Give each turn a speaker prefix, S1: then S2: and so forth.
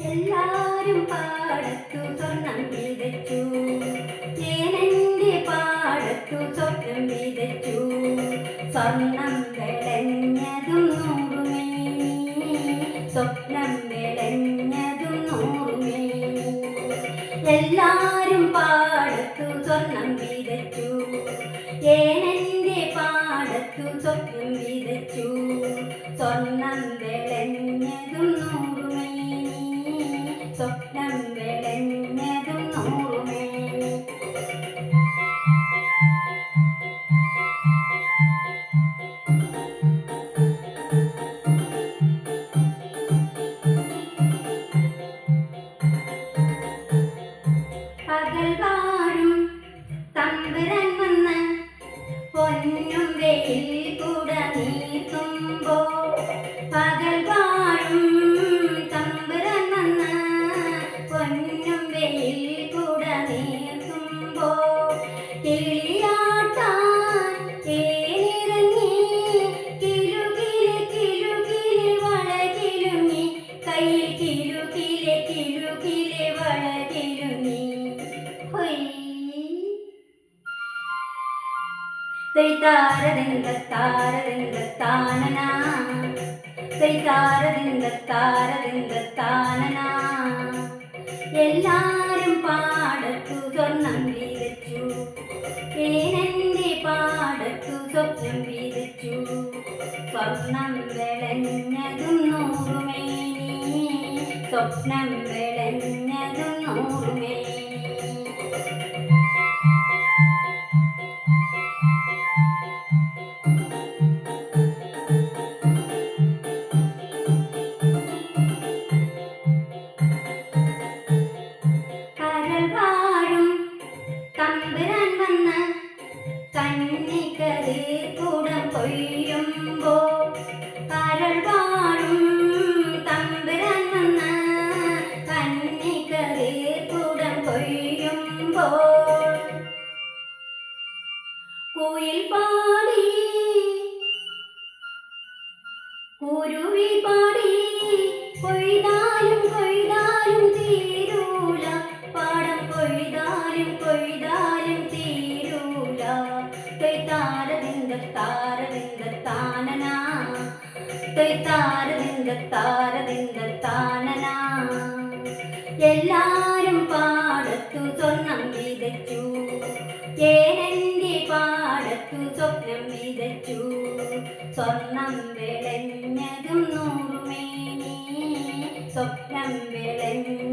S1: എല്ലാരും പാടത്തു സ്വർണം വിതച്ചു, ചേനന്റെ പാടത്തു സ്വപ്നം വിതച്ചു. സ്വർണം വിളഞ്ഞതും നൂറുമേനി, സ്വപ്നം വിളഞ്ഞതും നൂറുമേനി. എല്ലാരും പാടത്തു സ്വർണം വിതച്ചു, ചേനന്റെ പാടത്തു സ്വപ്നം വിതച്ചു. സ്വർണം വിളഞ്ഞതും നൂറുമേനി, സ്വപ്നം വിളഞ്ഞതും നൂറുമേനി. പകൽ വാഴും തമ്പുരാൻ വന്ന് പൊന്നും വെയിൽ കൂട നീർത്തുമ്പോ, പകൽ വാഴും തമ്പുരാൻ വന്ന് പൊന്നും വെയിൽ കൂട നീർത്തുമ്പോ, കിളിയാട്ടാൻ തേനിറങ്ങി കിലുകിലെ കിലുകിലെ വളകിലുങ്ങി, കയ്യിൽ കിലുകിലെ കിലുകിലെ വളകിലുങ്ങി. താരതിന്ദത്താരതിന്ദത്താനന, താരതിന്ദത്താരതിന്ദത്താനന. എല്ലാരും പാടത്തു സ്വർണം വിതച്ചു, ചേനന്റെ പാടത്തു സ്വപ്നം വിതച്ചു. സ്വർണം വിളഞ്ഞതും നൂറുമേനി, സ്വപ്നം വിളഞ്ഞതും നൂറുമേനി. തമ്പുരാൻ വന്ന് കന്നിക്കതിർ കൂടം കൊയ്യുമ്പോ, കരൾ വാഴും തമ്പുരാൻ വന്ന് കന്നിക്കതിർ കൂടം കൊയ്യുമ്പോ, കുയിൽ പാടി കുരുവി പാടി കൊയ്താലും കൊയ്താലും തീരൂല, പാടം കൊയ്താലും കൊയ്താലും തീരൂല. താരതിന്ദത്താരതിന്ദത്താനന, താരതിന്ദത്താരതിന്ദത്താനന. എല്ലാരും പാടത്തു സ്വർണം വിതച്ചു, ചേനന്റെ പാടത്തു സ്വപ്നം വിതച്ചു. സ്വർണം വിളഞ്ഞതും നൂറുമേനി, സ്വപ്നം വിളഞ്ഞ